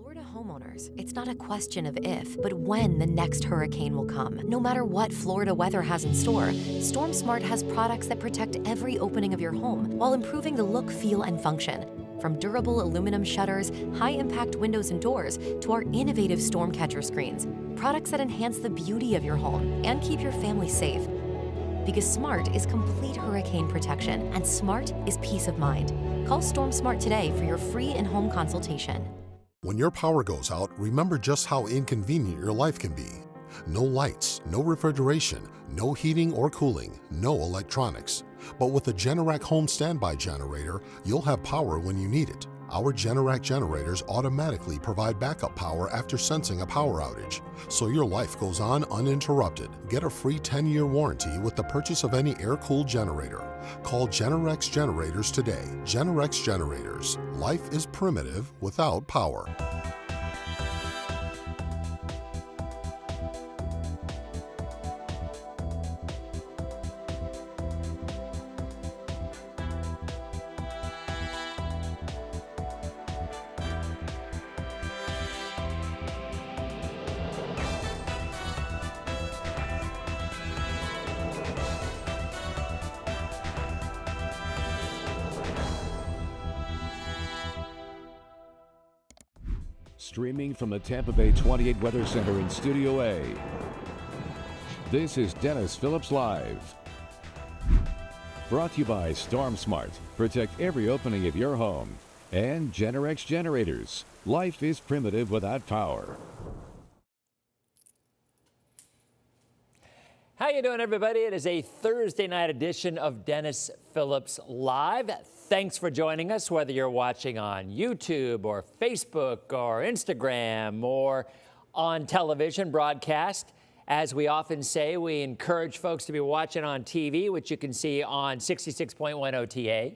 Florida homeowners, it's not a question of if, but when the next hurricane will come. No matter what Florida weather has in store, Storm Smart has products that protect every opening of your home while improving the look, feel, and function. From durable aluminum shutters, high-impact windows and doors, to our innovative storm catcher screens, products that enhance the beauty of your home and keep your family safe. Because Smart is complete hurricane protection, and Smart is peace of mind. Call Storm Smart today for your free in-home consultation. When your power goes out, remember just how inconvenient your life can be. No lights, no refrigeration, no heating or cooling, no electronics. But with a Generac home standby generator, you'll have power when you need it. Our Generac generators automatically provide backup power after sensing a power outage, so your life goes on uninterrupted. Get a free 10-year warranty with the purchase of any air-cooled generator. Call Generac Generators today. Generac Generators. Life is primitive without power. Streaming from the Tampa Bay 28 Weather Center in Studio A, this is Dennis Phillips Live. Brought to you by Storm Smart. Protect every opening of your home. And Generac Generators. Life is primitive without power. How you doing, everybody? It is a Thursday night edition of Dennis Phillips Live. Thanks for joining us, whether you're watching on YouTube or Facebook or Instagram or on television broadcast. As we often say, we encourage folks to be watching on TV, which you can see on 66.1 OTA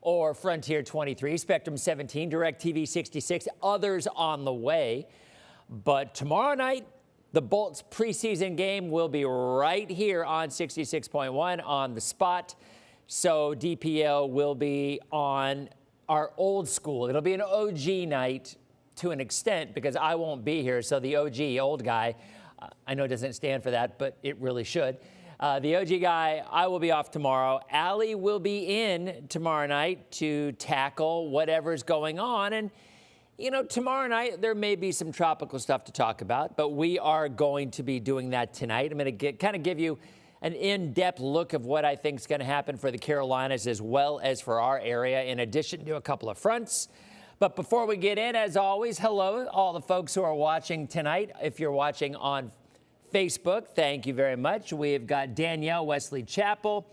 or Frontier 23, Spectrum 17, DirecTV 66, others on the way. But tomorrow night, the Bolts preseason game will be right here on 66.1 on the spot. So DPL will be on our old school. It'll be an OG night to an extent because I won't be here. So the OG, old guy, I know it doesn't stand for that, but it really should. The OG guy, I will be off tomorrow. Allie will be in tomorrow night to tackle whatever's going on. And, you know, tomorrow night there may be some tropical stuff to talk about, but we are going to be doing that tonight. I'm going to kind of give you an in-depth look of what I think is going to happen for the Carolinas as well as for our area, in addition to a couple of fronts. But before we get in, as always, hello, all the folks who are watching tonight. If you're watching on Facebook, thank you very much. We've got Danielle Wesley Chapel.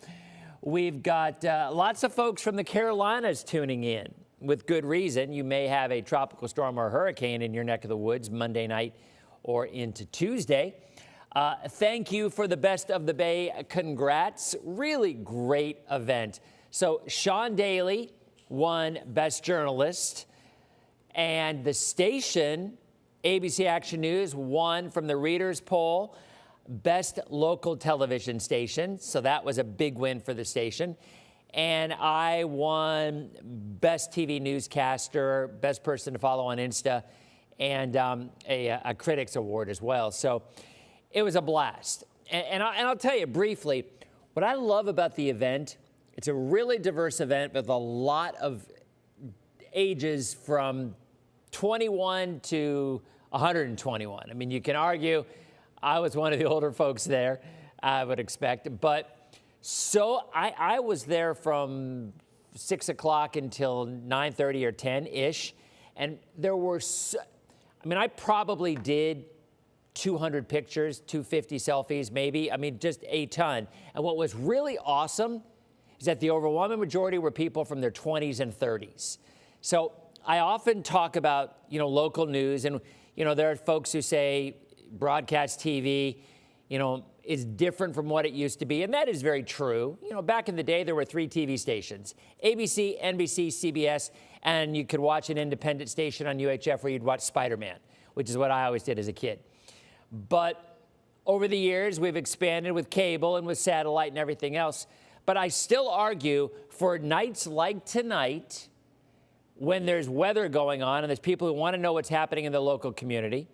We've got lots of folks from the Carolinas tuning in with good reason. You may have a tropical storm or a hurricane in your neck of the woods Monday night or into Tuesday. Thank you for the Best of the Bay. Congrats. Really great event. So Sean Daly won Best Journalist, and the station, ABC Action News, won from the Readers' Poll Best Local Television Station. So that was a big win for the station. And I won Best TV Newscaster, Best Person to Follow on Insta, and a Critics Award as well. So it was a blast. And I'll tell you briefly, what I love about the event, it's a really diverse event with a lot of ages from 21 to 121. I mean, you can argue I was one of the older folks there, I would expect. But so I was there from 6 o'clock until 9:30 or 10-ish. And there were, I probably did 200 pictures, 250 selfies, maybe. I mean, just a ton. And what was really awesome is that the overwhelming majority were people from their 20s and 30s. So I often talk about, local news, and, there are folks who say broadcast TV, is different from what it used to be. And that is very true. Back in the day, there were 3 TV stations, ABC, NBC, CBS, and you could watch an independent station on UHF where you'd watch Spider-Man, which is what I always did as a kid. But over the years, we've expanded with cable and with satellite and everything else. But I still argue for nights like tonight, when there's weather going on and there's people who want to know what's happening in the local community,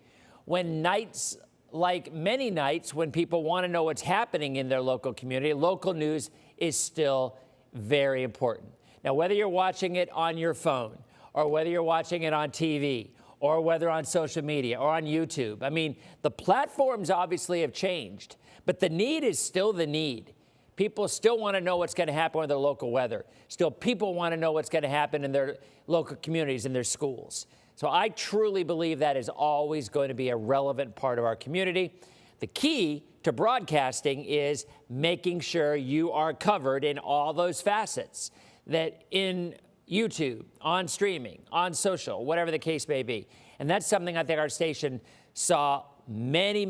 when nights, like many nights, when people want to know what's happening in their local community, local news is still very important. Now, whether you're watching it on your phone, or whether you're watching it on TV, or whether on social media, or on YouTube, I mean, the platforms obviously have changed, but the need is still the need. People still want to know what's going to happen with their local weather. Still, people want to know what's going to happen in their local communities, in their schools. So I truly believe that is always going to be a relevant part of our community. The key to broadcasting is making sure you are covered in all those facets, that in YouTube, on streaming, on social, whatever the case may be. And that's something I think our station saw many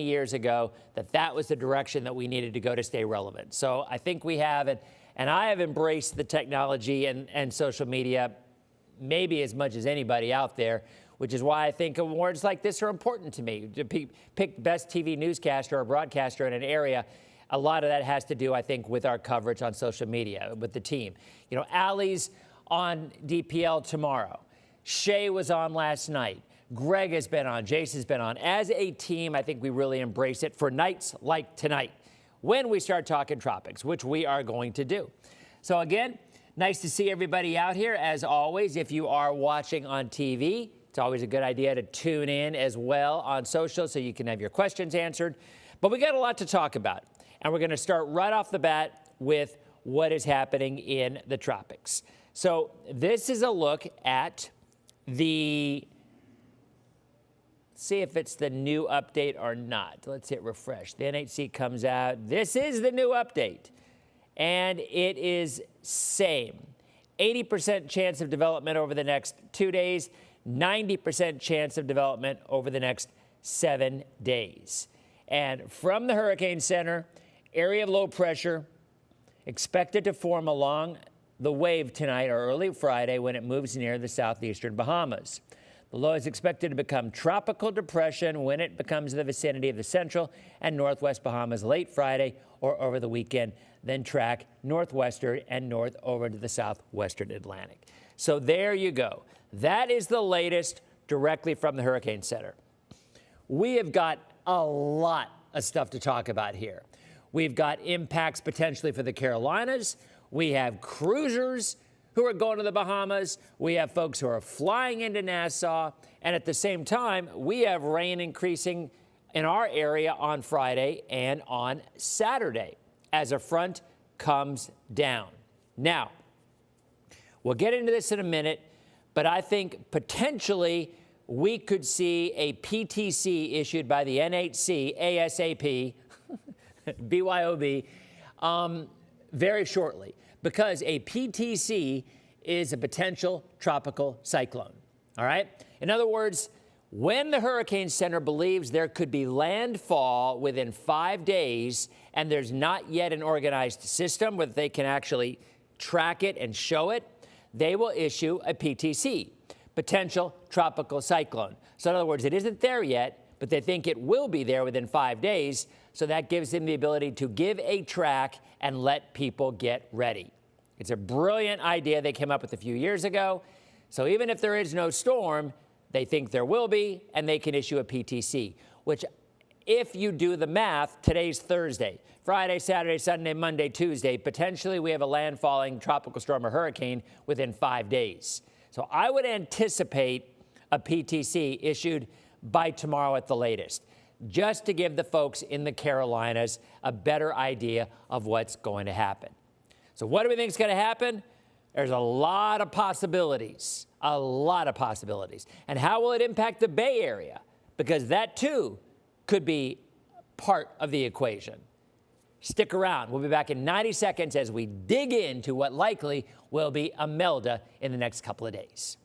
years ago, that was the direction that we needed to go to stay relevant. So I think we have it, and I have embraced the technology and social media maybe as much as anybody out there, which is why I think awards like this are important to me. To pick best TV newscaster or broadcaster in an area, a lot of that has to do, I think, with our coverage on social media, with the team. You know, Allie's on DPL tomorrow. Shay was on last night. Greg has been on. Jason's been on. As a team, I think we really embrace it for nights like tonight, when we start talking Tropics, which we are going to do. So again, nice to see everybody out here. As always, if you are watching on TV, it's always a good idea to tune in as well on social so you can have your questions answered. But we got a lot to talk about. And we're going to start right off the bat with what is happening in the tropics. So this is a look at the, see if it's the new update or not. Let's hit refresh. The NHC comes out. This is the new update. And it is same. 80% chance of development over the next 2 days, 90% chance of development over the next 7 days. And from the Hurricane Center, area of low pressure expected to form along the wave tonight or early Friday when it moves near the southeastern Bahamas. The low is expected to become tropical depression when it becomes in the vicinity of the central and northwest Bahamas late Friday or over the weekend, then track northwestern and north over to the southwestern Atlantic. So there you go. That is the latest directly from the Hurricane Center. We have got a lot of stuff to talk about here. We've got impacts potentially for the Carolinas. We have cruisers who are going to the Bahamas. We have folks who are flying into Nassau. And at the same time, we have rain increasing in our area on Friday and on Saturday as a front comes down. Now, we'll get into this in a minute, but I think potentially we could see a PTC issued by the NHC ASAP, BYOB, very shortly, because a PTC is a potential tropical cyclone, all right? In other words, when the Hurricane Center believes there could be landfall within 5 days and there's not yet an organized system where they can actually track it and show it, they will issue a PTC, potential tropical cyclone. So in other words, it isn't there yet, but they think it will be there within 5 days. So that gives them the ability to give a track and let people get ready. It's a brilliant idea they came up with a few years ago. So even if there is no storm, they think there will be, and they can issue a PTC, which if you do the math, today's Thursday, Friday, Saturday, Sunday, Monday, Tuesday, potentially we have a landfalling tropical storm or hurricane within 5 days. So I would anticipate a PTC issued by tomorrow at the latest, just to give the folks in the Carolinas a better idea of what's going to happen. So what do we think is going to happen? There's a lot of possibilities, a lot of possibilities. And how will it impact the Bay Area? Because that too could be part of the equation. Stick around. We'll be back in 90 seconds as we dig into what likely will be Imelda in the next couple of days.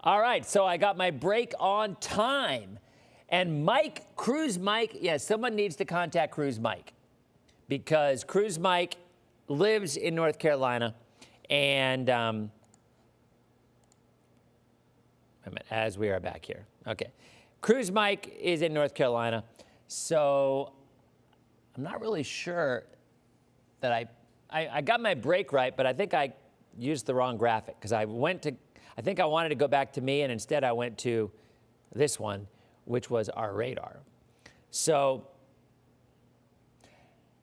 All right, so I got my break on time. And Mike, Cruise Mike, yes, someone needs to contact Cruise Mike, because Cruise Mike lives in North Carolina, and as we are back here. Okay. Cruise Mike is in North Carolina, so I'm not really sure that I got my break right, but I think used the wrong graphic because I think I wanted to go back to me, and instead I went to this one, which was our radar. So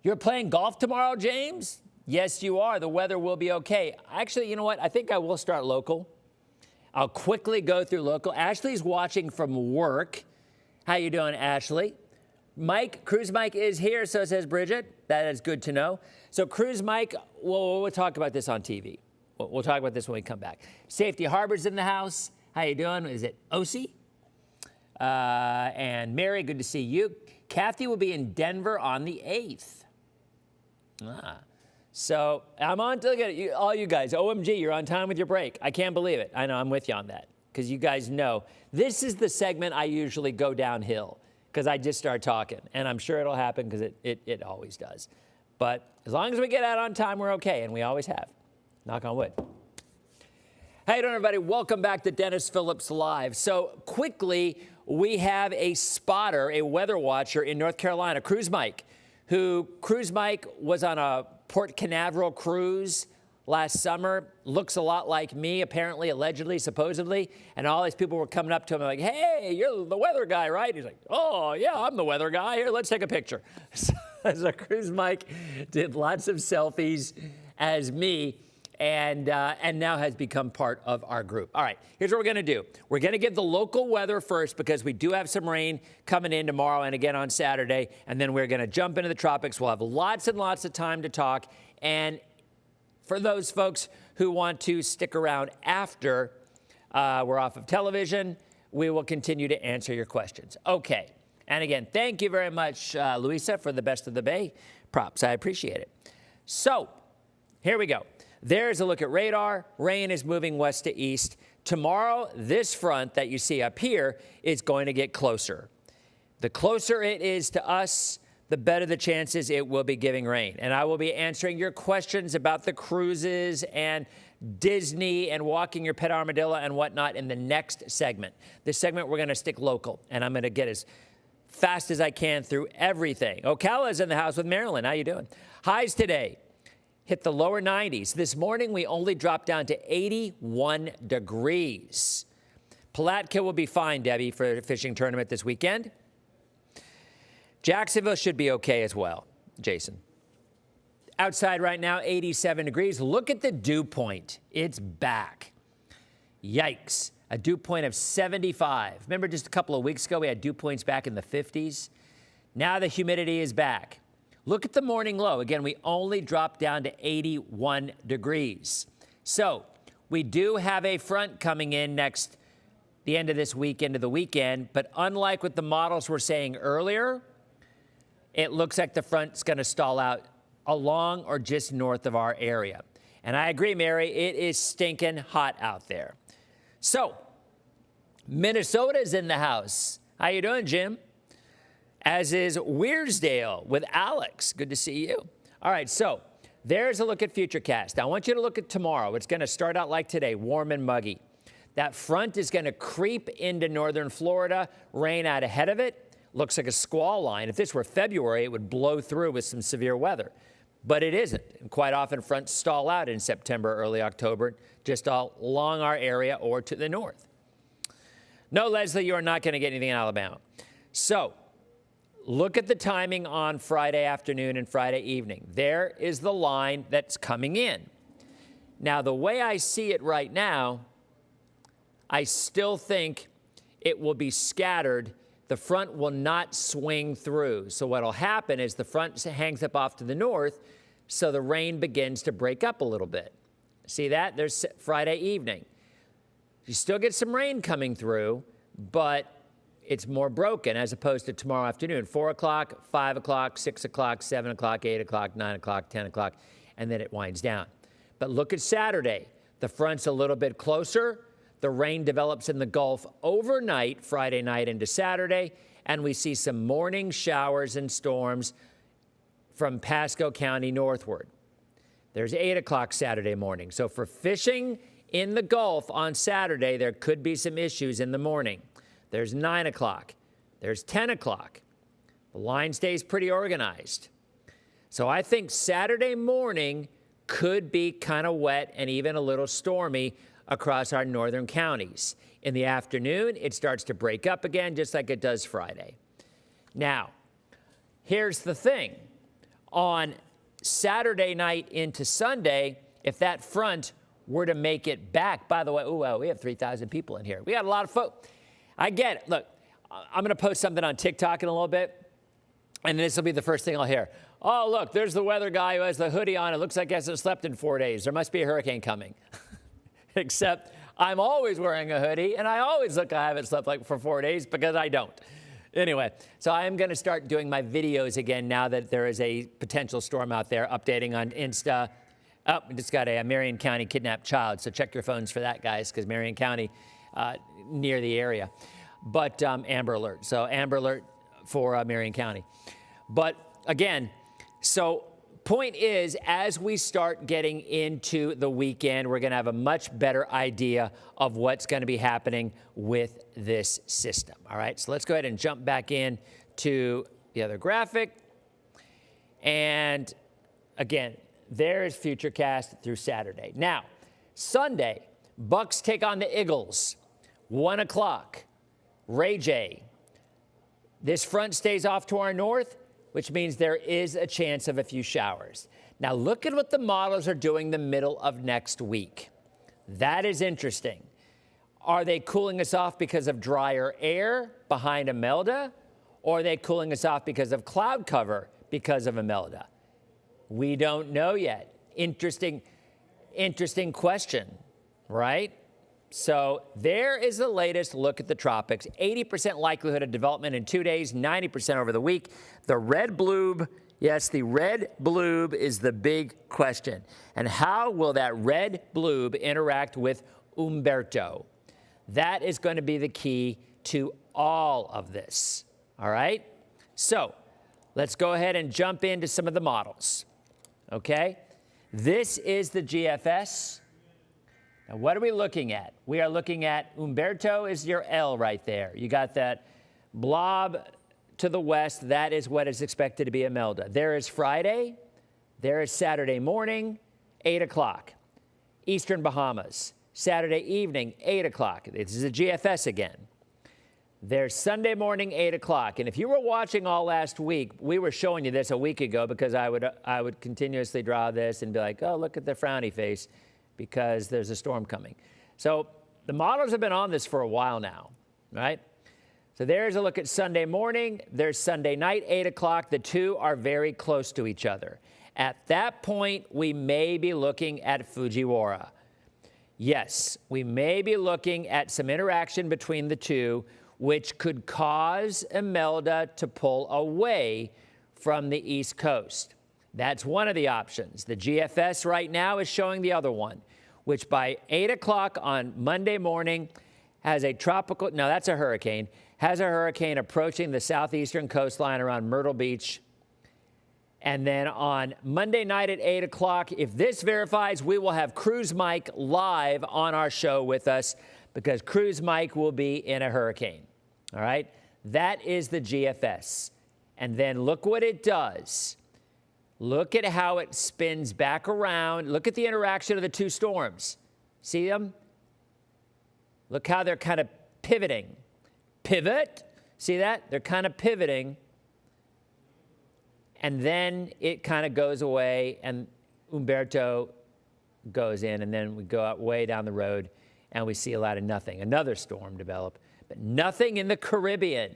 you're playing golf tomorrow, James? Yes, you are. The weather will be okay. Actually, you know what? I think I will start local. I'll quickly go through local. Ashley's watching from work. How you doing, Ashley? Mike, Cruise Mike is here, so says Bridget. That is good to know. So Cruise Mike, we'll talk about this on TV. We'll talk about this when we come back. Safety Harbor's in the house. How you doing? Is it Osi? And Mary, good to see you. Kathy will be in Denver on the 8th. So I'm on to look at you, all you guys. OMG, you're on time with your break. I can't believe it. I know, I'm with you on that. Because you guys know, this is the segment I usually go downhill. Because I just start talking. And I'm sure it'll happen because it always does. But as long as we get out on time, we're okay. And we always have. Knock on wood. How you doing, everybody? Welcome back to Dennis Phillips Live. So quickly, we have a spotter, a weather watcher in North Carolina, Cruise Mike, Cruise Mike was on a Port Canaveral cruise last summer. Looks a lot like me, apparently, allegedly, supposedly. And all these people were coming up to him like, hey, you're the weather guy, right? He's like, oh, yeah, I'm the weather guy. Here, let's take a picture. So Cruise Mike did lots of selfies as me. And now has become part of our group. All right, here's what we're going to do. We're going to give the local weather first because we do have some rain coming in tomorrow and again on Saturday. And then we're going to jump into the tropics. We'll have lots and lots of time to talk. And for those folks who want to stick around after we're off of television, we will continue to answer your questions. Okay. And again, thank you very much, Luisa, for the Best of the Bay props. I appreciate it. So here we go. There's a look at radar. Rain is moving west to east. Tomorrow, this front that you see up here is going to get closer. The closer it is to us, the better the chances it will be giving rain. And I will be answering your questions about the cruises and Disney and walking your pet armadillo and whatnot in the next segment. This segment, we're going to stick local, and I'm going to get as fast as I can through everything. Ocala's in the house with Marilyn. How you doing? Highs today hit the lower 90s. This morning, we only dropped down to 81 degrees. Palatka will be fine, Debbie, for a fishing tournament this weekend. Jacksonville should be okay as well, Jason. Outside right now, 87 degrees. Look at the dew point. It's back. Yikes. A dew point of 75. Remember just a couple of weeks ago, we had dew points back in the 50s? Now the humidity is back. Look at the morning low. Again, we only dropped down to 81 degrees. So we do have a front coming in the end of this week into the weekend. But unlike what the models were saying earlier, it looks like the front's going to stall out along or just north of our area. And I agree, Mary, it is stinking hot out there. So Minnesota's in the house. How you doing, Jim? As is Weirsdale with Alex. Good to see you. All right, so there's a look at Futurecast. I want you to look at tomorrow. It's going to start out like today, warm and muggy. That front is going to creep into northern Florida, rain out ahead of it. Looks like a squall line. If this were February, it would blow through with some severe weather. But it isn't. And quite often, fronts stall out in September, early October, just along our area or to the north. No, Leslie, you are not going to get anything in Alabama. So look at the timing on Friday afternoon and Friday evening. There is the line that's coming in. Now, the way I see it right now, I still think it will be scattered. The front will not swing through. So what will happen is the front hangs up off to the north, so the rain begins to break up a little bit. See that? There's Friday evening. You still get some rain coming through, but it's more broken as opposed to tomorrow afternoon. 4 o'clock, 5 o'clock, 6 o'clock, 7 o'clock, 8 o'clock, 9 o'clock, 10 o'clock, and then it winds down. But look at Saturday. The front's a little bit closer. The rain develops in the Gulf overnight, Friday night into Saturday, and we see some morning showers and storms from Pasco County northward. There's 8 o'clock Saturday morning. So for fishing in the Gulf on Saturday, there could be some issues in the morning. There's 9 o'clock. There's 10 o'clock. The line stays pretty organized. So I think Saturday morning could be kind of wet and even a little stormy across our northern counties. In the afternoon, it starts to break up again, just like it does Friday. Now, here's the thing. On Saturday night into Sunday, if that front were to make it back, by the way, we have 3,000 people in here. We got a lot of folks. I get it. Look, I'm going to post something on TikTok in a little bit, and this will be the first thing I'll hear. Oh, look, there's the weather guy who has the hoodie on. It looks like he hasn't slept in 4 days. There must be a hurricane coming. Except I'm always wearing a hoodie, and I always look I haven't slept like for 4 days because I don't. Anyway, so I am going to start doing my videos again now that there is a potential storm out there, updating on Insta. Oh, we just got a Marion County kidnapped child, so check your phones for that, guys, because Marion County, near the area. But Amber Alert, so Amber Alert for Marion County. But again, so point is, as we start getting into the weekend, we're going to have a much better idea of what's going to be happening with this system. All right, so let's go ahead and jump back in to the other graphic. And again, there is Futurecast through Saturday. Now, Sunday, Bucks take on the Eagles, 1 o'clock. Ray J. This front stays off to our north, which means there is a chance of a few showers. Now, look at what the models are doing the middle of next week. That is interesting. Are they cooling us off because of drier air behind Imelda, or are they cooling us off because of cloud cover because of Imelda? We don't know yet. Interesting question, right? So there is the latest look at the tropics. 80% likelihood of development in 2 days, 90% over the week. The red bloob, yes, the red bloob is the big question. And how will that red bloob interact with Umberto? That is going to be the key to all of this, all right? So let's go ahead and jump into some of the models, okay? This is the GFS. Now, what are we looking at? We are looking at Umberto is your L right there. You got that blob to the west. That is what is expected to be Imelda. There is Friday. There is Saturday morning, 8 o'clock. Eastern Bahamas. Saturday evening, 8 o'clock. This is a GFS again. There's Sunday morning, 8 o'clock. And if you were watching all last week, we were showing you this a week ago because I would continuously draw this and be like, oh, look at the frowny face, because there's a storm coming. So the models have been on this for a while now, right? So there's a look at Sunday morning. There's Sunday night, 8 o'clock. The two are very close to each other. At that point, we may be looking at Fujiwara. Yes, we may be looking at some interaction between the two, which could cause Imelda to pull away from the East Coast. That's one of the options. The GFS right now is showing the other one, which by 8 o'clock on Monday morning has a tropical, no, that's a hurricane, has a hurricane approaching the southeastern coastline around Myrtle Beach. And then on Monday night at 8 o'clock, if this verifies, we will have Cruise Mike live on our show with us, because Cruise Mike will be in a hurricane. All right? That is the GFS. And then look what it does. Look at how it spins back around. Look at the interaction of the two storms. See them? Look how they're kind of pivoting. Pivot. See that? They're kind of pivoting. And then it kind of goes away, and Umberto goes in, and then we go out way down the road, and we see a lot of nothing. Another storm develop, but nothing in the Caribbean.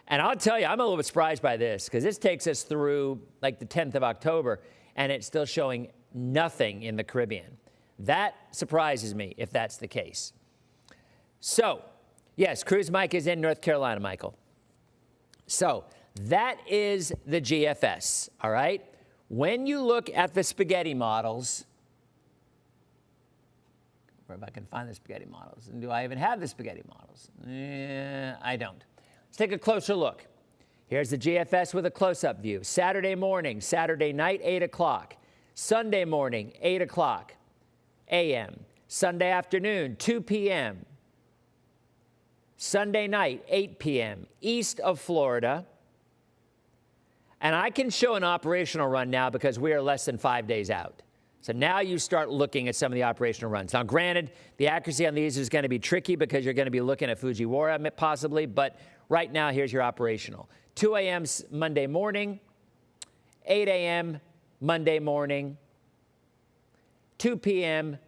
And I'll tell you, I'm a little bit surprised by this, because this takes us through like the 10th of October, and it's still showing nothing in the Caribbean. That surprises me if that's the case. So, yes, Cruise Mike is in North Carolina, Michael. So that is the GFS, all right? When you look at the spaghetti models, or if I can find the spaghetti models, and do I even have the spaghetti models? I don't. Let's take a closer look. Here's the GFS with a close-up view. Saturday morning, Saturday night, 8 o'clock. Sunday morning, 8 o'clock a.m. Sunday afternoon, 2 p.m. Sunday night, 8 p.m. east of Florida. And I can show an operational run now because we are less than 5 days out. So now you start looking at some of the operational runs. Now, granted, the accuracy on these is going to be tricky because you're going to be looking at Fujiwara possibly, but right now, here's your operational. 2 a.m. Monday morning, 8 a.m. Monday morning, 2 p.m.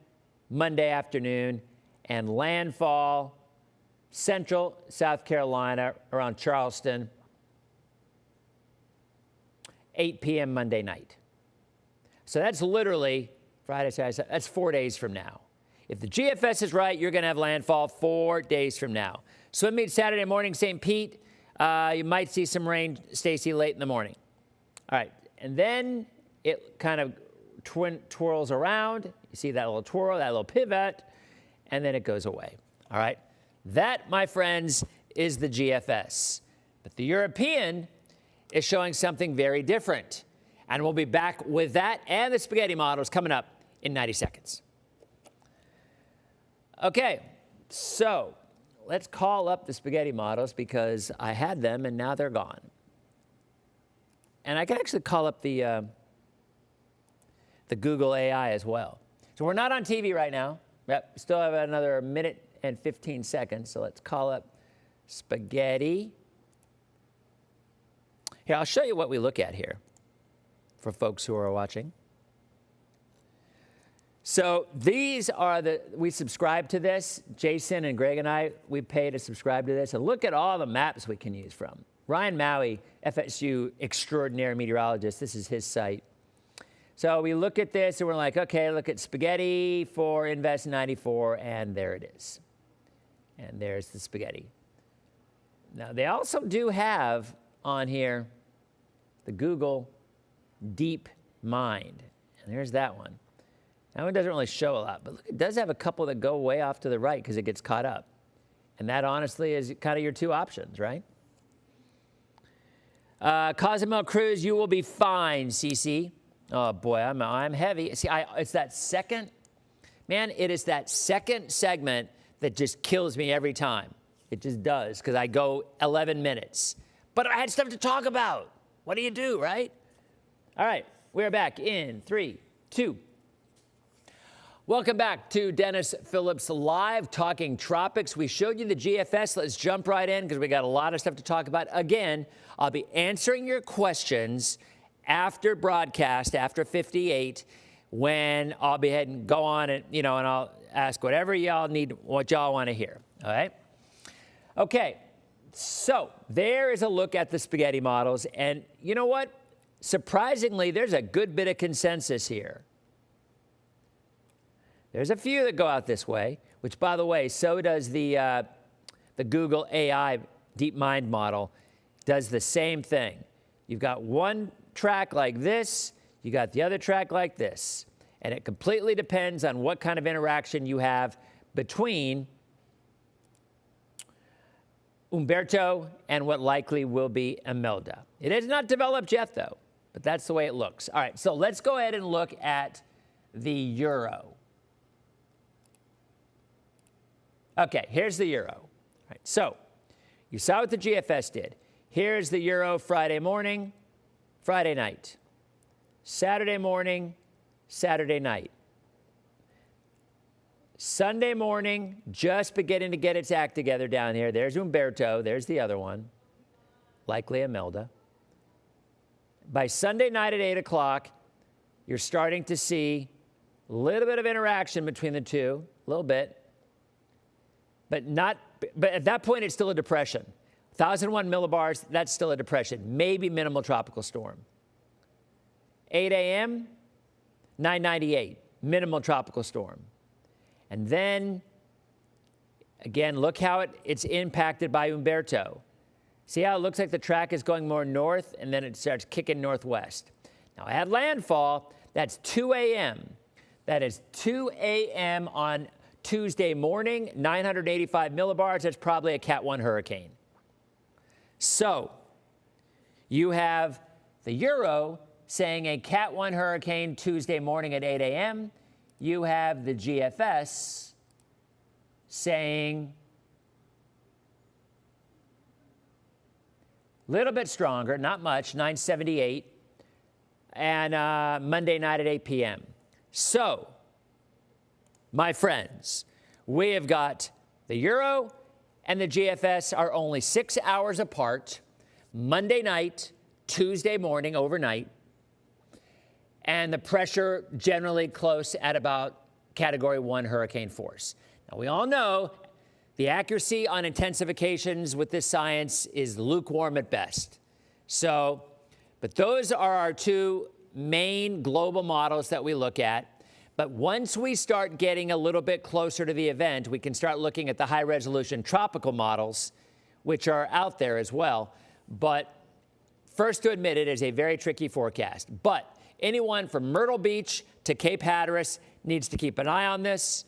Monday afternoon, and landfall Central South Carolina around Charleston, 8 p.m. Monday night. So that's literally Friday, Saturday, that's 4 days from now. If the GFS is right, you're going to have landfall 4 days from now. Swim meet Saturday morning, St. Pete. You might see some rain, Stacy, late in the morning. All right, and then it kind of twirls around. You see that little twirl, that little pivot, and then it goes away. All right, that, my friends, is the GFS. But the European is showing something very different. And we'll be back with that and the spaghetti models coming up in 90 seconds. Okay, so let's call up the spaghetti models because I had them and now they're gone. And I can actually call up the Google AI as well. So we're not on TV right now. Yep, still have another minute and 15 seconds. So let's call up spaghetti. Here, I'll show you what we look at here for folks who are watching. So these are we subscribe to this. Jason and Greg and I, we pay to subscribe to this. And look at all the maps we can use from. Ryan Maui, FSU extraordinary meteorologist, this is his site. So we look at this and we're like, okay, look at spaghetti for Invest 94, and there it is. And there's the spaghetti. Now, they also do have on here the Google Deep Mind. And there's that one. That one doesn't really show a lot, but look, it does have a couple that go way off to the right because it gets caught up. And that, honestly, is kind of your two options, right? Cozumel Cruise, you will be fine, Cece. Oh, boy, I'm heavy. See, it's that second, man, it is that second segment that just kills me every time. It just does, because I go 11 minutes. But I had stuff to talk about. What do you do, right? All right, we're back in 3, 2. Welcome back to Dennis Phillips Live, talking tropics. We showed you the GFS. Let's jump right in because we got a lot of stuff to talk about. Again, I'll be answering your questions after broadcast, after 58, when I'll be ahead and go on and, and I'll ask whatever y'all need, what y'all want to hear, all right? Okay, so there is a look at the spaghetti models, and you know what? Surprisingly, there's a good bit of consensus here. There's a few that go out this way, which, by the way, so does the Google AI DeepMind model, does the same thing. You've got one track like this, you got the other track like this, and it completely depends on what kind of interaction you have between Umberto and what likely will be Imelda. It is not developed yet, though, but that's the way it looks. All right, so let's go ahead and look at the euro. Okay, here's the euro. All right, so you saw what the GFS did. Here's the euro Friday morning, Friday night. Saturday morning, Saturday night. Sunday morning, just beginning to get its act together down here. There's Umberto. There's the other one, likely Imelda. By Sunday night at 8 o'clock, you're starting to see a little bit of interaction between the two, a little bit. But at that point, it's still a depression. 1,001 millibars, that's still a depression, maybe minimal tropical storm. 8 a.m., 998, minimal tropical storm. And then, again, look how it's impacted by Umberto. See how it looks like the track is going more north, and then it starts kicking northwest. Now, at landfall, that's 2 a.m. That is 2 a.m. on Tuesday morning, 985 millibars. That's probably a Cat 1 hurricane. So you have the euro saying a Cat 1 hurricane Tuesday morning at 8 a.m. You have the GFS saying a little bit stronger, not much, 978, and Monday night at 8 p.m. So, my friends, we have got the Euro and the GFS are only 6 hours apart, Monday night, Tuesday morning, overnight, and the pressure generally close at about Category 1 hurricane force. Now, we all know the accuracy on intensifications with this science is lukewarm at best. So, but those are our two main global models that we look at. But once we start getting a little bit closer to the event, we can start looking at the high-resolution tropical models, which are out there as well. But first to admit, it is a very tricky forecast. But anyone from Myrtle Beach to Cape Hatteras needs to keep an eye on this.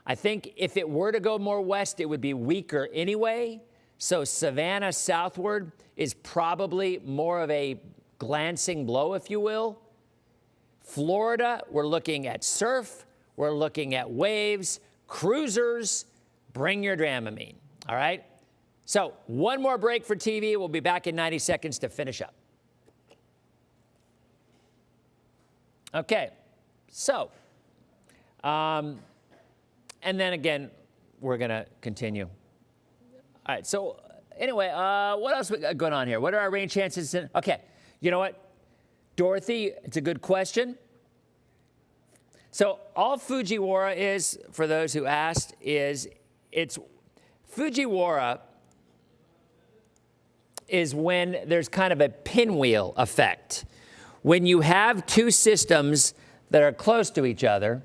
I think if it were to go more west, it would be weaker anyway. So Savannah southward is probably more of a glancing blow, if you will. Florida, we're looking at surf, we're looking at waves, cruisers, bring your Dramamine, all right? So one more break for TV. We'll be back in 90 seconds to finish up. Okay, so, and then again, we're gonna continue. All right, so anyway, what else we got going on here? What are our rain chances? Okay, you know what? Dorothy, it's a good question. So all Fujiwara is, for those who asked, it's Fujiwara is when there's kind of a pinwheel effect. When you have two systems that are close to each other,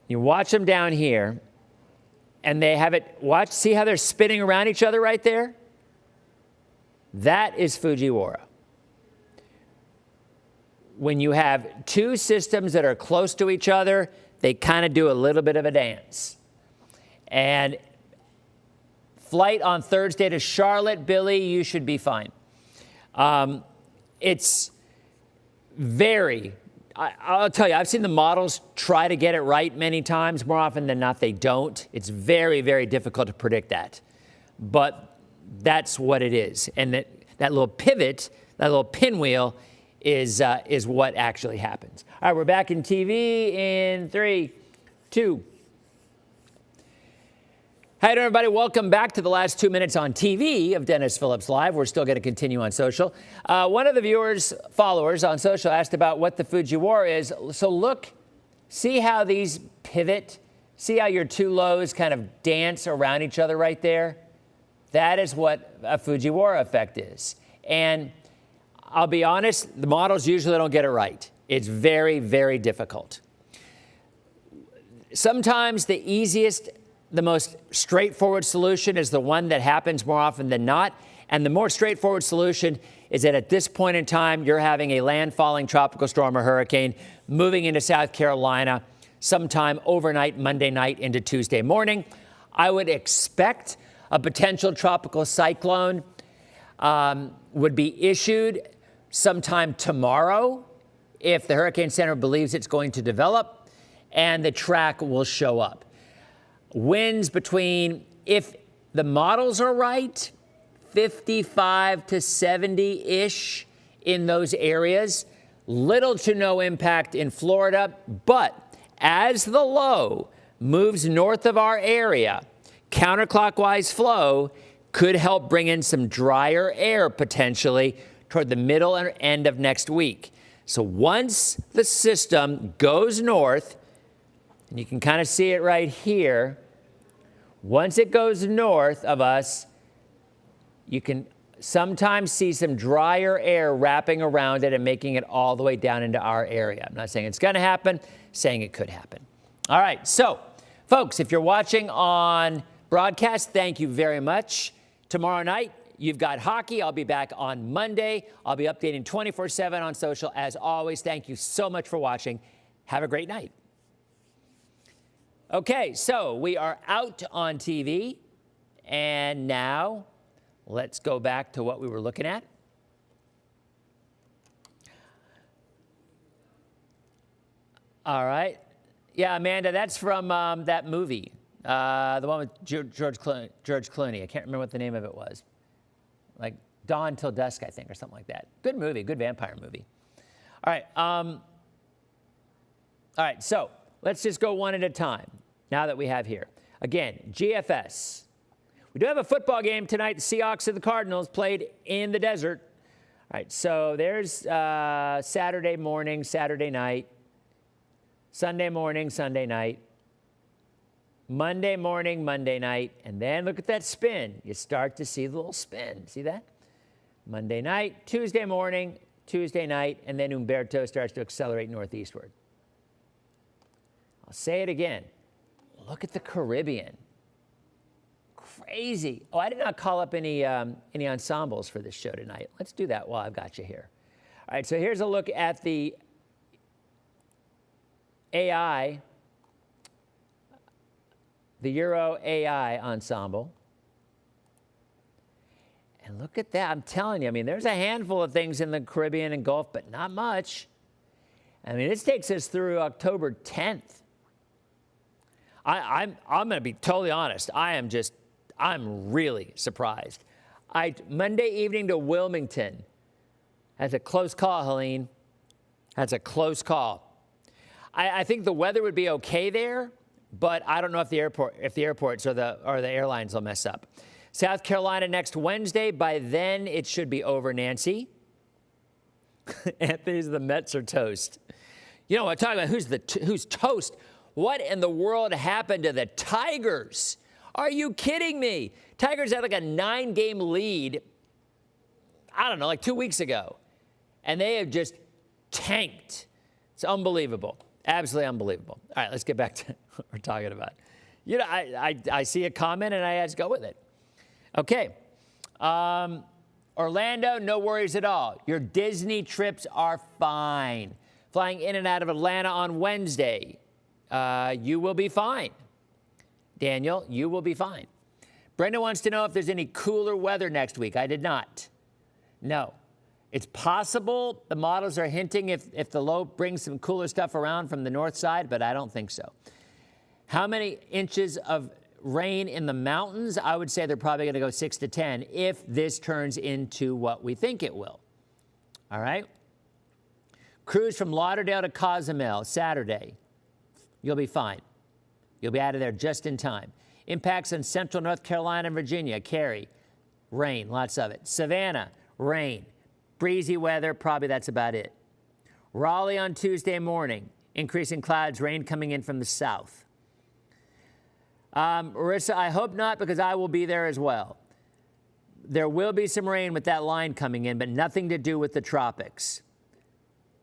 you watch them down here, and they have it, see how they're spinning around each other right there? That is Fujiwara. When you have two systems that are close to each other, they kind of do a little bit of a dance. And flight on Thursday to Charlotte, Billy, you should be fine. It's very, I'll tell you, I've seen the models try to get it right many times. More often than not, they don't. It's very, very difficult to predict that. But that's what it is. And that little pivot, that little pinwheel is what actually happens. All right, we're back in TV in 3, 2. Hi, everybody. Welcome back to the last 2 minutes on TV of Dennis Phillips Live. We're still going to continue on social. One of the followers on social asked about what the Fujiwara is. So look, see how these pivot? See how your two lows kind of dance around each other right there? That is what a Fujiwara effect is. And I'll be honest, the models usually don't get it right. It's very, very difficult. Sometimes the easiest, the most straightforward solution is the one that happens more often than not. And the more straightforward solution is that at this point in time, you're having a landfalling tropical storm or hurricane moving into South Carolina sometime overnight, Monday night into Tuesday morning. I would expect a potential tropical cyclone would be issued sometime tomorrow if the Hurricane Center believes it's going to develop, and the track will show up. Winds between, if the models are right, 55 to 70-ish in those areas. Little to no impact in Florida, but as the low moves north of our area, counterclockwise flow could help bring in some drier air potentially toward the middle and end of next week. So once the system goes north, and you can kind of see it right here, once it goes north of us, you can sometimes see some drier air wrapping around it and making it all the way down into our area. I'm not saying it's going to happen, saying it could happen. All right, so folks, if you're watching on broadcast, thank you very much. Tomorrow night, you've got hockey. I'll be back on Monday. I'll be updating 24/7 on social as always. Thank you so much for watching. Have a great night. Okay, so we are out on TV, and now let's go back to what we were looking at. All right. Yeah, Amanda, that's from that movie, the one with George Clooney. I can't remember what the name of it was. Like Dawn Till Dusk, I think, or something like that. Good movie, good vampire movie. All right, so let's just go one at a time now that we have here. Again, GFS. We do have a football game tonight. The Seahawks and the Cardinals played in the desert. All right, so there's Saturday morning, Saturday night, Sunday morning, Sunday night, Monday morning, Monday night, and then look at that spin. You start to see the little spin. See that? Monday night, Tuesday morning, Tuesday night, and then Umberto starts to accelerate northeastward. I'll say it again. Look at the Caribbean. Crazy. Oh, I did not call up any ensembles for this show tonight. Let's do that while I've got you here. All right, so here's a look at the AI, the Euro AI ensemble. And look at that. I'm telling you, I mean, there's a handful of things in the Caribbean and Gulf, but not much. I mean, this takes us through October 10th. I'm going to be totally honest. I'm really surprised. Monday evening to Wilmington. That's a close call, Helene. That's a close call. I think the weather would be okay there, but I don't know if the airports or the airlines will mess up. South Carolina next Wednesday. By then, it should be over, Nancy. Anthony's the Mets are toast. You know, I'm talking about who's toast. What in the world happened to the Tigers? Are you kidding me? Tigers had like a 9-game lead, I don't know, like 2 weeks ago. And they have just tanked. It's unbelievable. Absolutely unbelievable. All right, let's get back to what we're talking about. You know, I see a comment and I just go with it. Okay. Orlando, no worries at all. Your Disney trips are fine. Flying in and out of Atlanta on Wednesday. You will be fine. Daniel, you will be fine. Brenda wants to know if there's any cooler weather next week. I did not. No. It's possible the models are hinting if the low brings some cooler stuff around from the north side, but I don't think so. How many inches of rain in the mountains? I would say they're probably going to go 6 to 10 if this turns into what we think it will. All right? Cruise from Lauderdale to Cozumel, Saturday. You'll be fine. You'll be out of there just in time. Impacts on central North Carolina and Virginia. Cary, rain, lots of it. Savannah, rain. Breezy weather, probably that's about it. Raleigh on Tuesday morning. Increasing clouds, rain coming in from the south. Marissa, I hope not because I will be there as well. There will be some rain with that line coming in, but nothing to do with the tropics.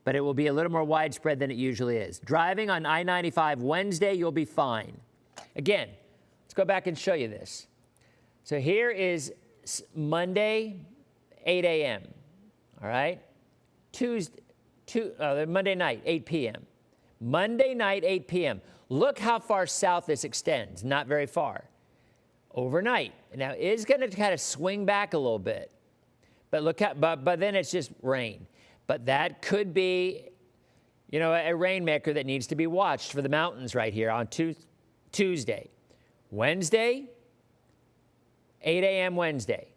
But it will be a little more widespread than it usually is. Driving on I-95 Wednesday, you'll be fine. Again, let's go back and show you this. So here is Monday, 8 a.m., all right? Monday night, 8 p.m. Monday night, 8 p.m. Look how far south this extends, not very far. Overnight. Now, it's going to kind of swing back a little bit. But look at, but then it's just rain. But that could be, you know, a rainmaker that needs to be watched for the mountains right here on Tuesday. Wednesday, 8 a.m. Wednesday.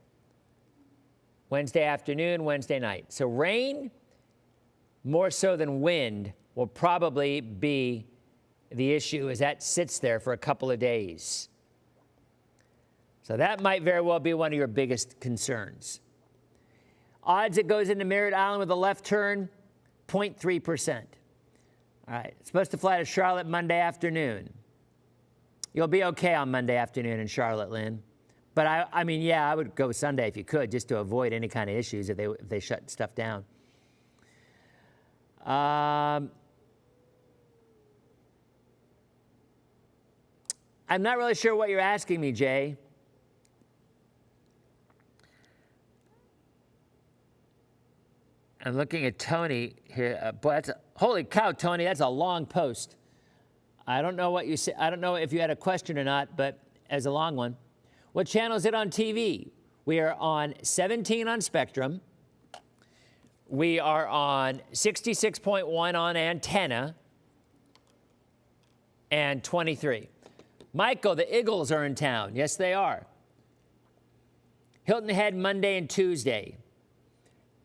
Wednesday afternoon, Wednesday night. So rain, more so than wind, will probably be the issue as that sits there for a couple of days. So that might very well be one of your biggest concerns. Odds it goes into Merritt Island with a left turn, 0.3%. All right, it's supposed to fly to Charlotte Monday afternoon. You'll be okay on Monday afternoon in Charlotte, Lynn. But I mean, yeah, I would go Sunday if you could, just to avoid any kind of issues if they shut stuff down. I'm not really sure what you're asking me, Jay. I'm looking at Tony here. Boy, holy cow, Tony, that's a long post. I don't know what you say. I don't know if you had a question or not, but as a long one. What channel is it on TV? We are on 17 on Spectrum. We are on 66.1 on antenna and 23. Michael, the Eagles are in town. Yes, they are. Hilton Head Monday and Tuesday.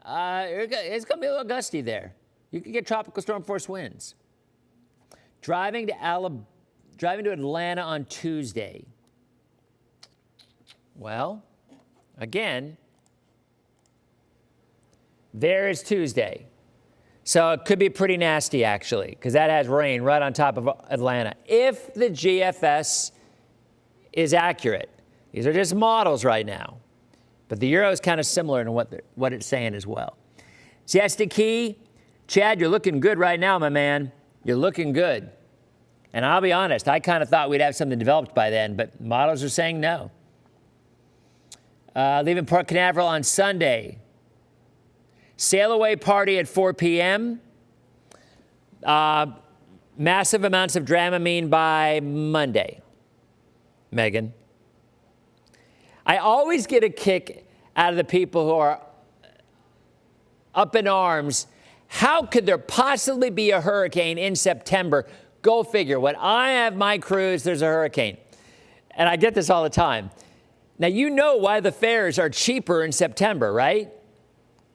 It's going to be a little gusty there. You could get tropical storm force winds. Driving to Atlanta on Tuesday. Well, again, there is Tuesday. So it could be pretty nasty, actually, because that has rain right on top of Atlanta. If the GFS is accurate. These are just models right now. But the euro is kind of similar to what it's saying as well. Siesta Key, Chad, you're looking good right now, my man. You're looking good. And I'll be honest, I kind of thought we'd have something developed by then, but models are saying no. Leaving Port Canaveral on Sunday. Sail away party at 4 p.m. Massive amounts of Dramamine by Monday. Megan. I always get a kick out of the people who are up in arms. How could there possibly be a hurricane in September? Go figure. When I have my cruise, there's a hurricane. And I get this all the time. Now, you know why the fares are cheaper in September, right?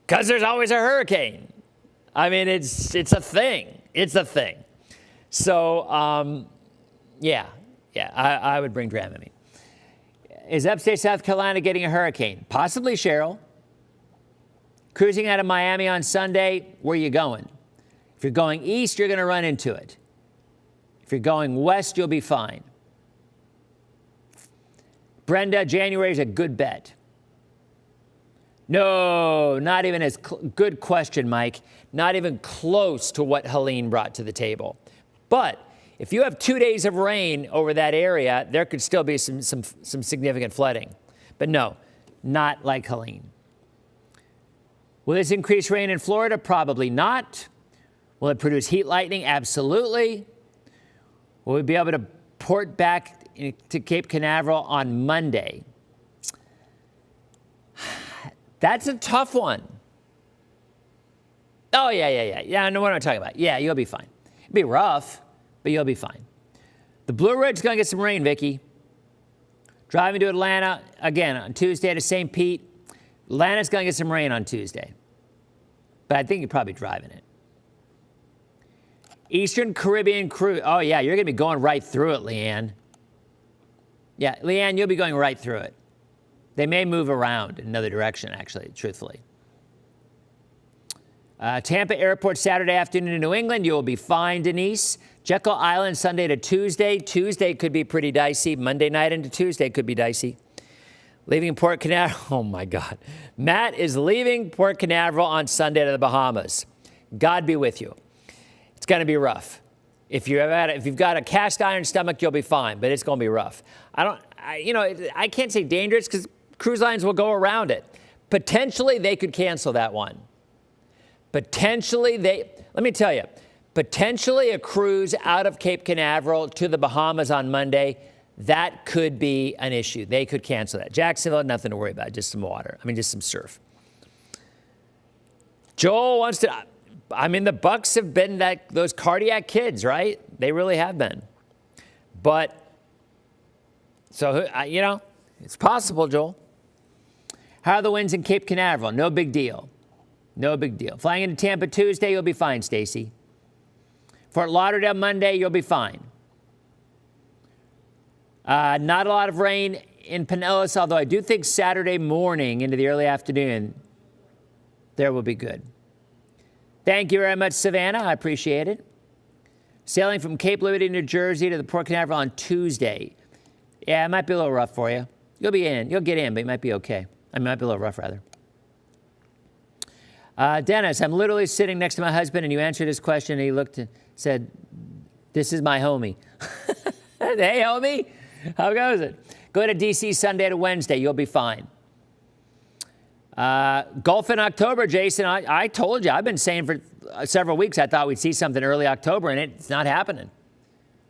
Because there's always a hurricane. I mean, it's a thing. It's a thing. So, I would bring Dramamine. Is upstate South Carolina getting a hurricane? Possibly, Cheryl. Cruising out of Miami on Sunday, where are you going? If you're going east, you're going to run into it. If you're going west, you'll be fine. Brenda, January is a good bet. No, not even as good question, Mike. Not even close to what Helene brought to the table. But if you have 2 days of rain over that area, there could still be some significant flooding. But no, not like Helene. Will this increase rain in Florida? Probably not. Will it produce heat lightning? Absolutely. Will we be able to port back to Cape Canaveral on Monday? That's a tough one. Oh, yeah. Yeah, I know what I'm talking about. Yeah, you'll be fine. It'll be rough, but you'll be fine. The Blue Ridge's going to get some rain, Vicky. Driving to Atlanta, again, on Tuesday to St. Pete. Atlanta's going to get some rain on Tuesday. But I think you're probably driving it. Eastern Caribbean cruise. Oh, yeah, you're going to be going right through it, Leanne. Yeah, Leanne, you'll be going right through it. They may move around in another direction, actually, truthfully. Tampa Airport Saturday afternoon in New England. You will be fine, Denise. Jekyll Island Sunday to Tuesday. Tuesday could be pretty dicey. Monday night into Tuesday could be dicey. Leaving Port Canaveral. Oh, my God. Matt is leaving Port Canaveral on Sunday to the Bahamas. God be with you. It's going to be rough. If you've got a cast iron stomach, you'll be fine, but it's going to be rough. I can't say dangerous because cruise lines will go around it. Potentially, they could cancel that one. Potentially, let me tell you, potentially a cruise out of Cape Canaveral to the Bahamas on Monday, that could be an issue. They could cancel that. Jacksonville, nothing to worry about, just some water. Just some surf. Joel wants to, the Bucks have been those cardiac kids, right? They really have been. But, so, it's possible, Joel. How are the winds in Cape Canaveral? No big deal. No big deal. Flying into Tampa Tuesday, you'll be fine, Stacy. Fort Lauderdale Monday, you'll be fine. Not a lot of rain in Pinellas, although I do think Saturday morning into the early afternoon, there will be good. Thank you very much, Savannah. I appreciate it. Sailing from Cape Liberty, New Jersey to the Port Canaveral on Tuesday. Yeah, it might be a little rough for you. You'll be in. You'll get in, but it might be okay. It might be a little rough, rather. Dennis, I'm literally sitting next to my husband, and you answered his question, and he looked and said, "This is my homie." Hey, homie. How goes it? Go to D.C. Sunday to Wednesday. You'll be fine. Gulf in October, Jason. I told you. I've been saying for several weeks I thought we'd see something early October, and it's not happening.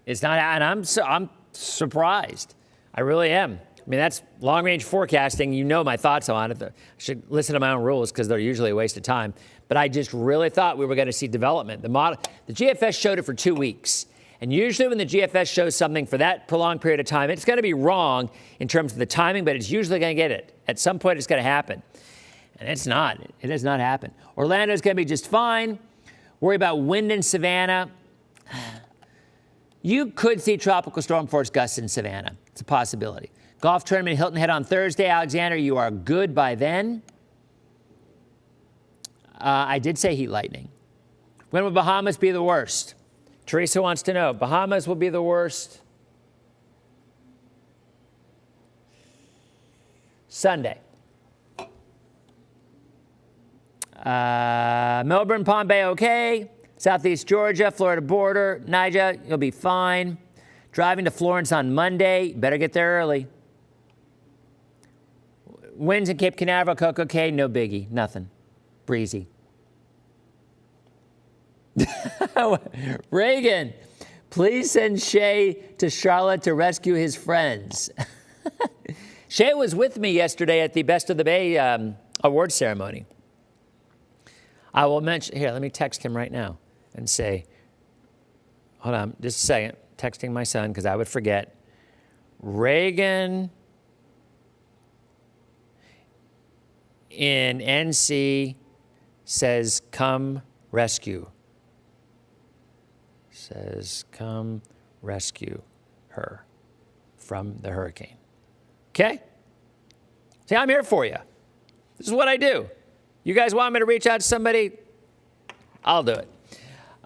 It's not, and I'm surprised. I really am. That's long-range forecasting. You know my thoughts on it. I should listen to my own rules because they're usually a waste of time. But I just really thought we were going to see development. The GFS showed it for 2 weeks. And usually when the GFS shows something for that prolonged period of time, it's going to be wrong in terms of the timing, but it's usually going to get it. At some point, it's going to happen. And it's not. It has not happened. Orlando's going to be just fine. Worry about wind in Savannah. You could see tropical storm force gusts in Savannah. It's a possibility. Golf tournament Hilton Head on Thursday. Alexander, you are good by then. I did say heat lightning. When will Bahamas be the worst? Teresa wants to know. Bahamas will be the worst Sunday. Melbourne, Palm Bay, okay. Southeast Georgia, Florida border, Niger, you'll be fine. Driving to Florence on Monday, better get there early. Winds in Cape Canaveral, Coco Cay, no biggie, nothing. Breezy. Reagan, please send Shay to Charlotte to rescue his friends. Shay was with me yesterday at the Best of the Bay award ceremony. I will mention, here, let me text him right now and say, hold on just a second, texting my son because I would forget. Reagan in NC says, come rescue. Says, come rescue her from the hurricane. Okay? See, I'm here for you. This is what I do. You guys want me to reach out to somebody? I'll do it.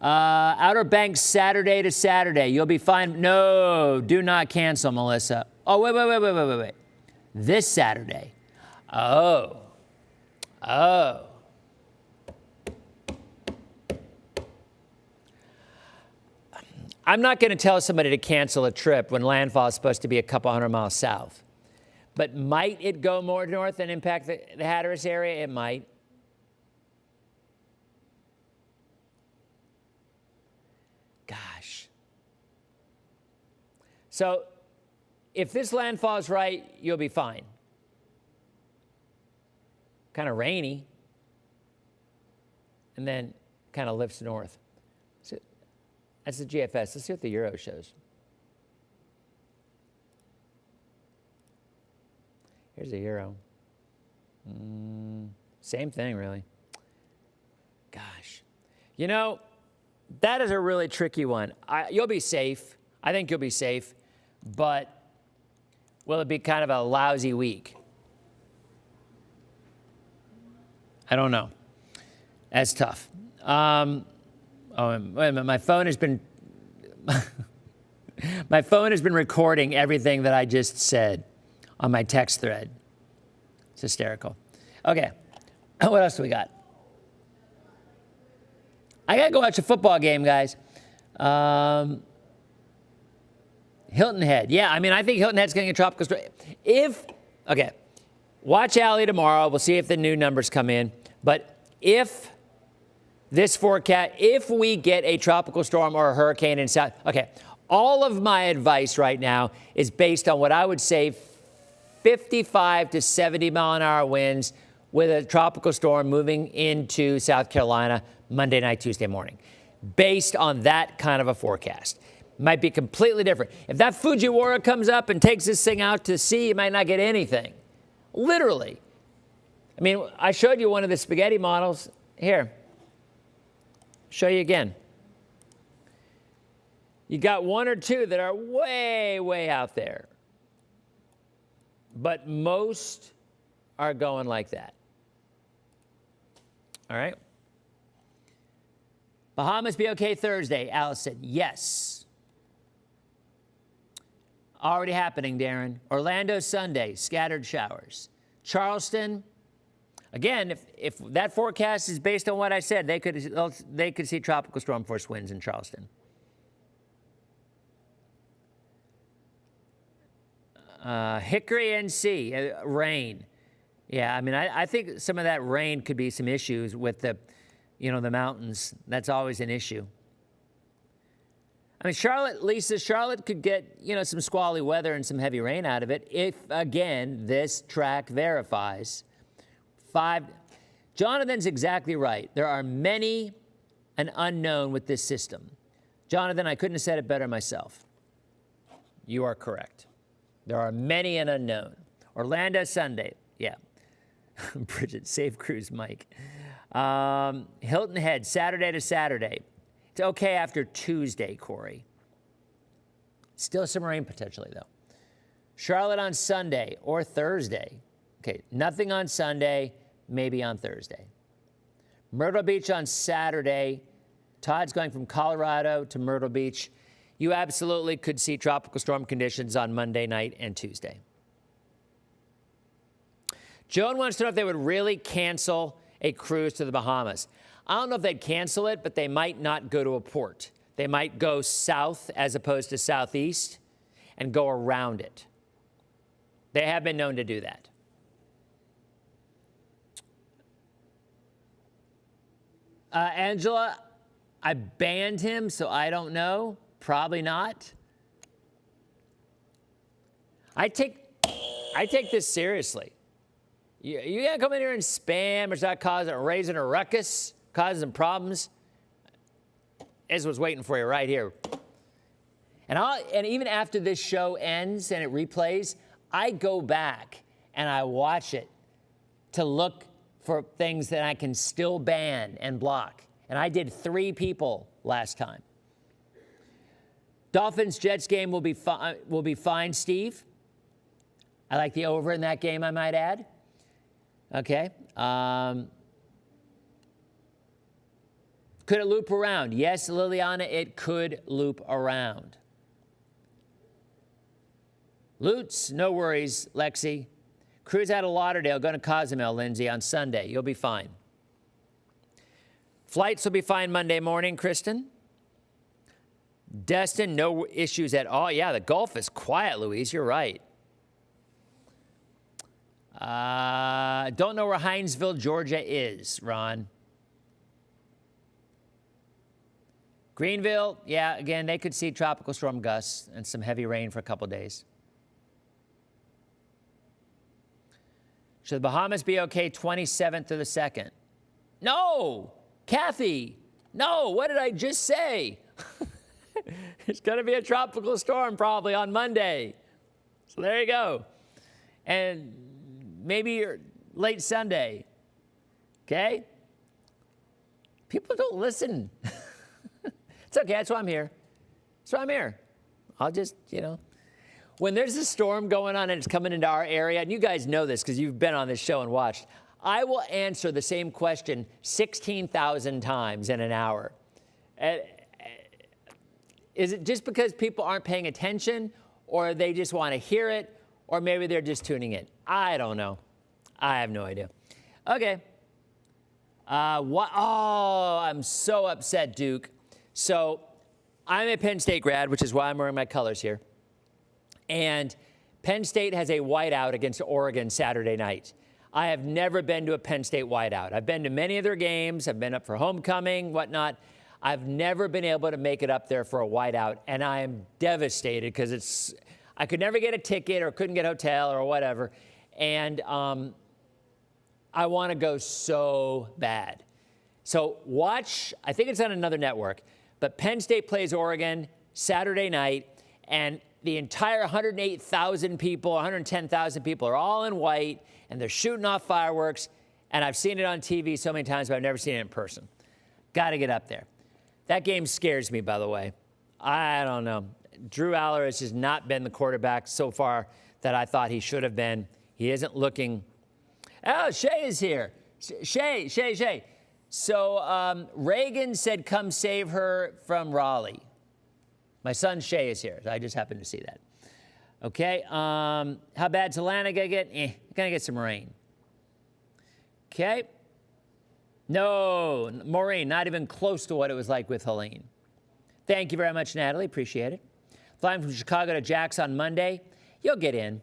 Outer Banks, Saturday to Saturday. You'll be fine. No, do not cancel, Melissa. Oh, wait. This Saturday. Oh. I'm not going to tell somebody to cancel a trip when landfall is supposed to be a couple hundred miles south. But might it go more north and impact the Hatteras area? It might. Gosh. So if this landfall is right, you'll be fine. Kind of rainy. And then kind of lifts north. So that's the GFS. Let's see what the Euro shows. Here's a Euro. Same thing, really. Gosh. You know, that is a really tricky one. You'll be safe. I think you'll be safe. But will it be kind of a lousy week? I don't know. That's tough. Oh, wait a minute. My phone has been recording everything that I just said on my text thread. It's hysterical. Okay. What else do we got? I got to go watch a football game, guys. Hilton Head. Yeah, I mean, I think Hilton Head's getting a tropical storm. Okay, watch Allie tomorrow. We'll see if the new numbers come in. But if this forecast, if we get a tropical storm or a hurricane in South, okay, all of my advice right now is based on what I would say 55 to 70 mile an hour winds with a tropical storm moving into South Carolina Monday night, Tuesday morning. Based on that kind of a forecast. Might be completely different. If that Fujiwara comes up and takes this thing out to sea, you might not get anything. Literally. I mean, I showed you one of the spaghetti models. Here. Show you again. You got one or two that are way, way out there. But most are going like that. All right? Bahamas be okay Thursday, Allison. Yes. Already happening, Darren. Orlando Sunday, scattered showers. Charleston, again, if that forecast is based on what I said, they could see tropical storm force winds in Charleston. Hickory, NC, rain. Yeah, I mean, I think some of that rain could be some issues with the mountains. That's always an issue. I mean, Charlotte could get, some squally weather and some heavy rain out of it if, again, this track verifies. Jonathan's exactly right. There are many an unknown with this system. Jonathan, I couldn't have said it better myself. You are correct. There are many an unknown. Orlando Sunday, yeah. Bridget, safe cruise, Mike. Hilton Head, Saturday to Saturday. It's okay after Tuesday, Corey. Still some rain potentially, though. Charlotte on Sunday or Thursday. Okay, nothing on Sunday, maybe on Thursday. Myrtle Beach on Saturday. Todd's going from Colorado to Myrtle Beach. You absolutely could see tropical storm conditions on Monday night and Tuesday. Joan wants to know if they would really cancel a cruise to the Bahamas. I don't know if they'd cancel it, but they might not go to a port. They might go south as opposed to southeast and go around it. They have been known to do that. Angela, I banned him, so I don't know. Probably not. I take this seriously. You gotta come in here and spam or start raising a ruckus, causing some problems. This was waiting for you right here. And even after this show ends and it replays, I go back and I watch it to look for things that I can still ban and block. And I did 3 people last time. Dolphins-Jets game will be fine, Steve. I like the over in that game, I might add. Okay. Could it loop around? Yes, Liliana, it could loop around. Lutz, no worries, Lexi. Cruise out of Lauderdale, going to Cozumel, Lindsay, on Sunday. You'll be fine. Flights will be fine Monday morning, Kristen. Destin, no issues at all. Yeah, the Gulf is quiet, Louise. You're right. Don't know where Hinesville, Georgia is, Ron. Greenville, yeah, again, they could see tropical storm gusts and some heavy rain for a couple days. Should the Bahamas be okay 27th to the 2nd? No! Kathy, no, what did I just say? It's going to be a tropical storm probably on Monday. So there you go. And maybe late Sunday. Okay? People don't listen. It's okay. That's why I'm here. That's why I'm here. I'll just, when there's a storm going on and it's coming into our area, and you guys know this because you've been on this show and watched, I will answer the same question 16,000 times in an hour. Is it just because people aren't paying attention, or they just want to hear it, or maybe they're just tuning in? I don't know. I have no idea. Okay. Oh, I'm so upset, Duke. So I'm a Penn State grad, which is why I'm wearing my colors here. And Penn State has a whiteout against Oregon Saturday night. I have never been to a Penn State whiteout. I've been to many of their games. I've been up for homecoming, whatnot. I've never been able to make it up there for a whiteout, and I am devastated because I could never get a ticket or couldn't get a hotel or whatever, and I want to go so bad. So watch, I think it's on another network, but Penn State plays Oregon Saturday night, and the entire 108,000 people, 110,000 people are all in white, and they're shooting off fireworks, and I've seen it on TV so many times, but I've never seen it in person. Got to get up there. That game scares me, by the way. I don't know. Drew Aller has just not been the quarterback so far that I thought he should have been. He isn't looking. Oh, Shay is here. Shay. So Reagan said, come save her from Raleigh. My son Shay is here. I just happened to see that. Okay. How bad's Atlanta going to get? Going to get some rain. Okay. No, Maureen, not even close to what it was like with Helene. Thank you very much, Natalie. Appreciate it. Flying from Chicago to Jax on Monday, you'll get in.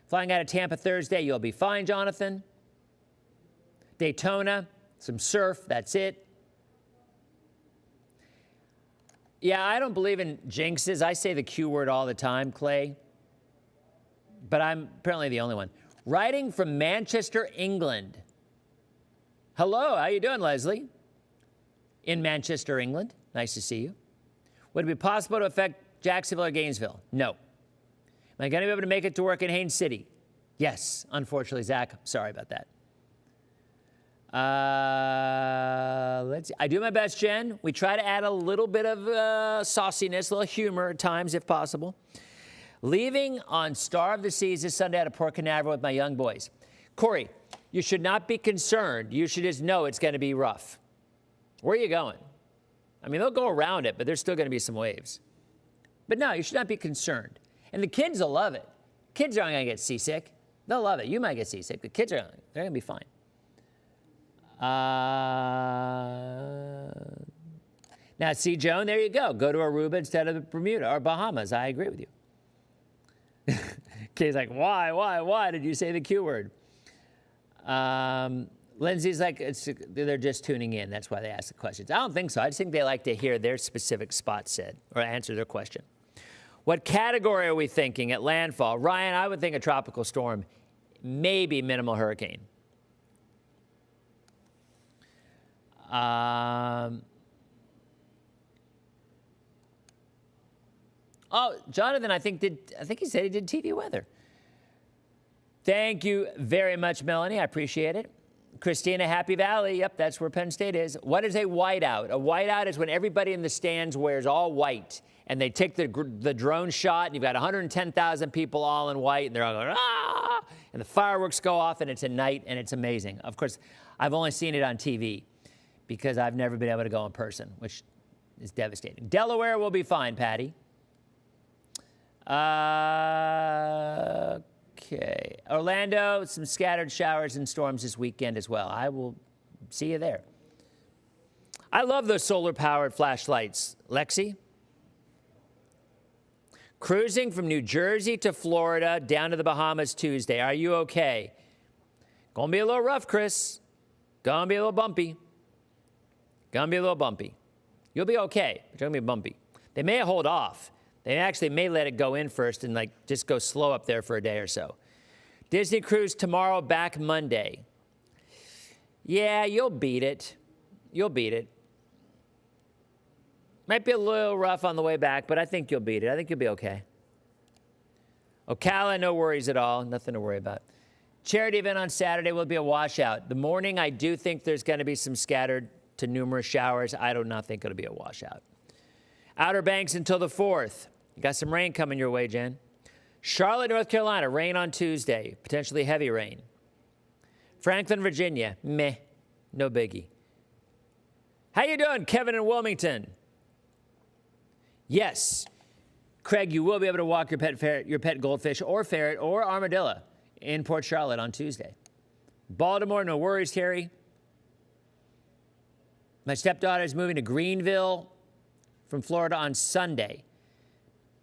Flying out of Tampa Thursday, you'll be fine, Jonathan. Daytona, some surf, that's it. Yeah, I don't believe in jinxes. I say the Q word all the time, Clay. But I'm apparently the only one. Writing from Manchester, England. Hello, how you doing, Leslie? In Manchester, England. Nice to see you. Would it be possible to affect Jacksonville or Gainesville? No. Am I going to be able to make it to work in Haines City? Yes. Unfortunately, Zach, sorry about that. Let's see. I do my best, Jen. We try to add a little bit of sauciness, a little humor at times if possible. Leaving on Star of the Seas this Sunday out of Port Canaveral with my young boys. Corey, you should not be concerned. You should just know it's going to be rough. Where are you going? I mean, they'll go around it, but there's still going to be some waves. But no, you should not be concerned. And the kids will love it. Kids aren't going to get seasick. They'll love it. You might get seasick. The kids they're going to be fine. Now, see, Joan, there you go. Go to Aruba instead of Bermuda or Bahamas. I agree with you. Kay's like, why did you say the Q word? Lindsay's like, they're just tuning in. That's why they ask the questions. I don't think so. I just think they like to hear their specific spot said or answer their question. What category are we thinking at landfall? Ryan, I would think a tropical storm, maybe minimal hurricane. Oh, Jonathan, I think he said he did TV weather. Thank you very much, Melanie. I appreciate it. Christina, Happy Valley. Yep, that's where Penn State is. What is a whiteout? A whiteout is when everybody in the stands wears all white, and they take the drone shot, and you've got 110,000 people all in white, and they're all going, ah! And the fireworks go off, and it's a night, and it's amazing. Of course, I've only seen it on TV because I've never been able to go in person, which is devastating. Delaware will be fine, Patty. Okay. Orlando, some scattered showers and storms this weekend as well. I will see you there. I love those solar-powered flashlights. Lexi? Cruising from New Jersey to Florida, down to the Bahamas Tuesday. Are you okay? Gonna be a little rough, Chris. Gonna be a little bumpy. Gonna be a little bumpy. You'll be okay, but you're gonna be bumpy. They may hold off. They actually may let it go in first and just go slow up there for a day or so. Disney cruise tomorrow, back Monday. Yeah, you'll beat it. You'll beat it. Might be a little rough on the way back, but I think you'll beat it. I think you'll be okay. Ocala, no worries at all. Nothing to worry about. Charity event on Saturday will be a washout. The morning, I do think there's going to be some scattered to numerous showers. I do not think it'll be a washout. Outer Banks until the 4th. You got some rain coming your way, Jen. Charlotte, North Carolina, rain on Tuesday, potentially heavy rain. Franklin, Virginia, meh, no biggie. How you doing, Kevin in Wilmington? Yes, Craig, you will be able to walk your pet goldfish or ferret or armadillo in Port Charlotte on Tuesday. Baltimore, no worries, Terry. My stepdaughter is moving to Greenville from Florida on Sunday.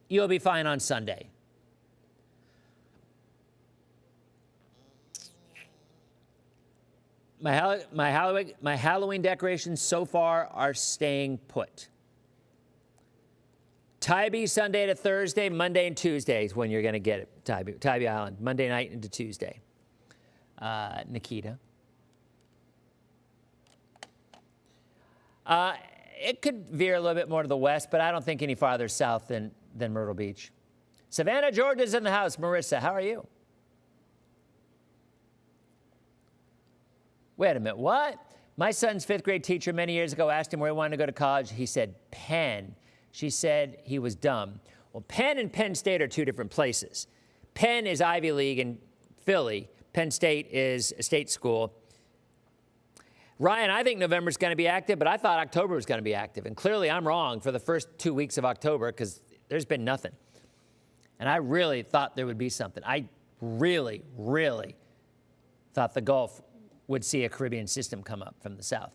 You'll be fine on Sunday. My Halloween decorations so far are staying put. Tybee, Sunday to Thursday, Monday and Tuesday is when you're going to get it. Tybee Island, Monday night into Tuesday. Nikita. It could veer a little bit more to the west, but I don't think any farther south than Myrtle Beach. Savannah, Georgia's in the house. Marissa, how are you? Wait a minute, what? My son's 5th grade teacher many years ago asked him where he wanted to go to college. He said Penn. She said he was dumb. Well, Penn and Penn State are two different places. Penn is Ivy League in Philly. Penn State is a state school. Ryan, I think November's going to be active, but I thought October was going to be active. And clearly I'm wrong for the first 2 weeks of October because there's been nothing. And I really thought there would be something. I really, really thought the Gulf would see a Caribbean system come up from the south.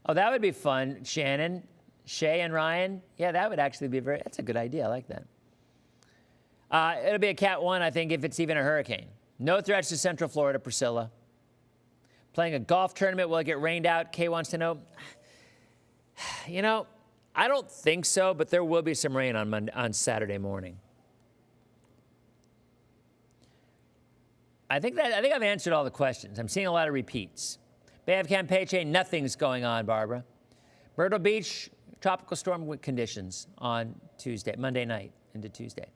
Oh, that would be fun, Shannon, Shay, and Ryan. Yeah, that would actually be that's a good idea. I like that. It'll be a Cat 1, I think, if it's even a hurricane. No threats to Central Florida, Priscilla. Playing a golf tournament, will it get rained out? Kay wants to know. You know, I don't think so, but there will be some rain on Saturday morning. I think I've answered all the questions. I'm seeing a lot of repeats. Bay of Campeche, nothing's going on, Barbara. Myrtle Beach, tropical storm conditions on Tuesday, Monday night into Tuesday.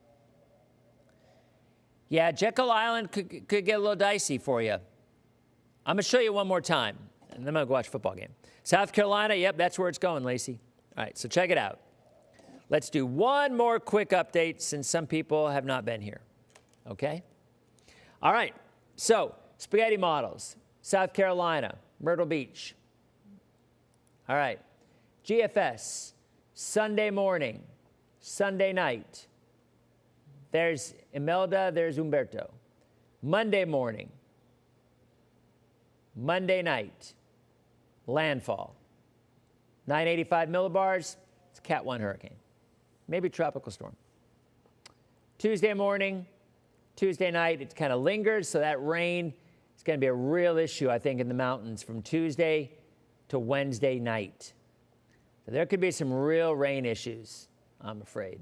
Yeah, Jekyll Island could get a little dicey for you. I'm going to show you one more time, and then I'm going to go watch a football game. South Carolina, yep, that's where it's going, Lacey. All right, so check it out. Let's do one more quick update since some people have not been here, okay? All right, so spaghetti models, South Carolina, Myrtle Beach. All right, GFS, Sunday morning, Sunday night. There's Imelda, there's Umberto. Monday morning, Monday night, landfall. 985 millibars, it's a Cat 1 hurricane. Maybe tropical storm. Tuesday morning, Tuesday night, it kind of lingers, so that rain is going to be a real issue, I think, in the mountains from Tuesday to Wednesday night. So there could be some real rain issues, I'm afraid.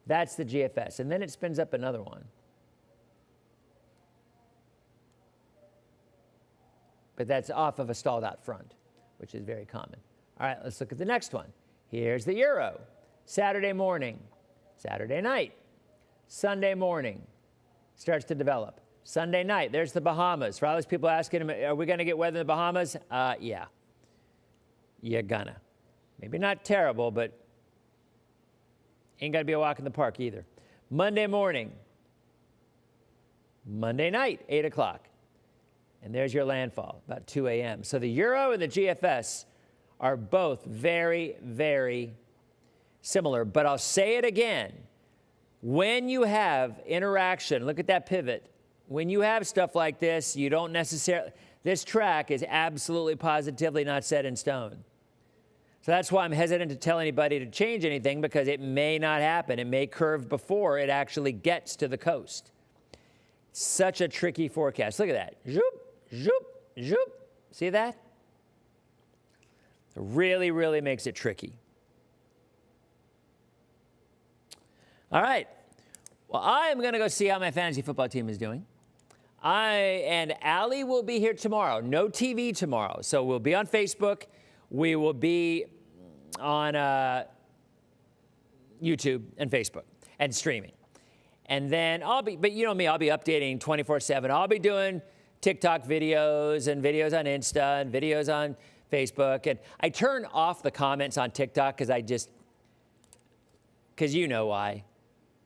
That's the GFS. And then it spins up another one. But that's off of a stalled out front, which is very common. All right, let's look at the next one. Here's the Euro. Saturday morning, Saturday night, Sunday morning starts to develop. Sunday night, there's the Bahamas. For all those people asking, are we going to get weather in the Bahamas? Yeah. You're gonna. Maybe not terrible, but ain't got to be a walk in the park either. Monday morning, Monday night, 8 o'clock. And there's your landfall, about 2 a.m. So the Euro and the GFS are both very, very similar. But I'll say it again. When you have interaction, look at that pivot. When you have stuff like this, you don't necessarily, this track is absolutely positively not set in stone. So that's why I'm hesitant to tell anybody to change anything, because it may not happen. It may curve before it actually gets to the coast. Such a tricky forecast. Look at that. Zoop, zoop, zoop. See that? It really, really makes it tricky. All right. Well, I am going to go see how my fantasy football team is doing. I and Allie will be here tomorrow. No TV tomorrow. So we'll be on Facebook. We will be on YouTube and Facebook and streaming. And then but you know me, I'll be updating 24/7. I'll be doing TikTok videos and videos on Insta and videos on Facebook. And I turn off the comments on TikTok because you know why.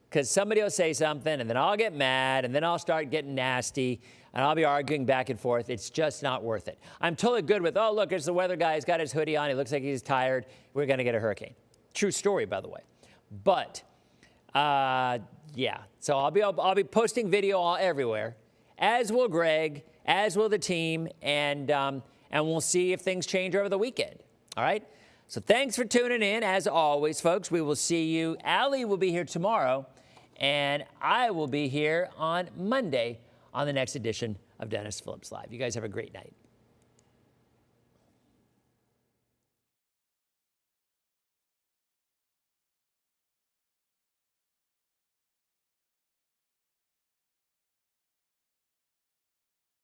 Because somebody will say something, and then I'll get mad, and then I'll start getting nasty, and I'll be arguing back and forth. It's just not worth it. I'm totally good with, oh, look, there's the weather guy. He's got his hoodie on. He looks like he's tired. We're going to get a hurricane. True story, by the way. But, yeah. So I'll be posting video all everywhere, as will Greg, as will the team, and we'll see if things change over the weekend. All right? So thanks for tuning in. As always, folks, we will see you. Allie will be here tomorrow. And I will be here on Monday on the next edition of Dennis Phillips Live. You guys have a great night.